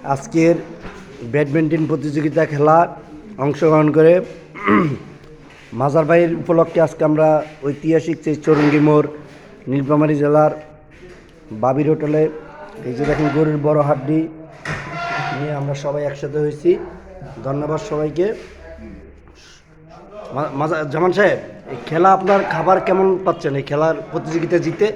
আজকের ব্যাডমিন্টন প্রতিযোগিতা খেলা অংশগ্রহণ করে মাজার ভাইয়ের উপলক্ষে আজকে আমরা ঐতিহাসিক সেই চৌরঙ্গি মোড় নীলফামারী জেলার বাবির হোটেলে এই যে দেখেন গরুর বড় হাড্ডি নিয়ে আমরা সবাই একসাথে হয়েছি। ধন্যবাদ সবাইকে। জামান সাহেব, এই খেলা আপনার খাবার কেমন পাচ্ছেন এই খেলার প্রতিযোগিতা জিতে?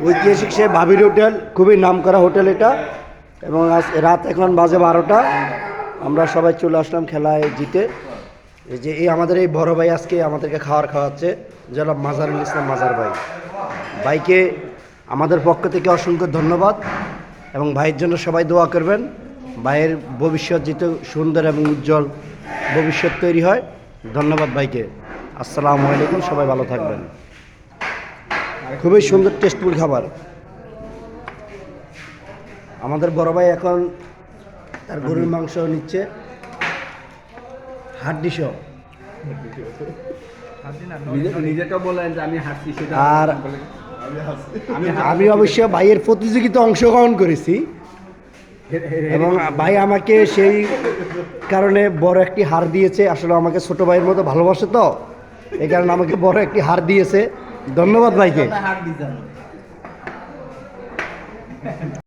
ঐতিহাসিক সে বাবির হোটেল, খুবই নামকরা হোটেল এটা, এবং আজ রাত এখন বাজে 12টা। আমরা সবাই চলে আসলাম খেলায় জিতে। এই যে আমাদের এই বড় ভাই আজকে আমাদেরকে খাওয়াচ্ছে, জনাব মাজারুল ইসলাম মাজার ভাইকে আমাদের পক্ষ থেকে অসংখ্য ধন্যবাদ, এবং ভাইয়ের জন্য সবাই দোয়া করবেন। ভাইয়ের ভবিষ্যৎ যেহেতু সুন্দর এবং উজ্জ্বল ভবিষ্যৎ তৈরি হয়। ধন্যবাদ ভাইকে। আসসালামু আলাইকুম, সবাই ভালো থাকবেন। খুবই সুন্দর টেস্টফুল খাবার। আমাদের বড় ভাই এখন তার গরুর মাংস নিচ্ছে, হাড্ডি সহ। আর আমি অবশ্য ভাইয়ের প্রতিযোগিতা অংশগ্রহণ করেছি, এবং ভাই আমাকে সেই কারণে বড় একটি হার দিয়েছে। আসলে আমাকে ছোট ভাইয়ের মতো ভালোবাসে, তো এই কারণে আমাকে বড় একটি হার দিয়েছে। ধন্যবাদ ভাইকে।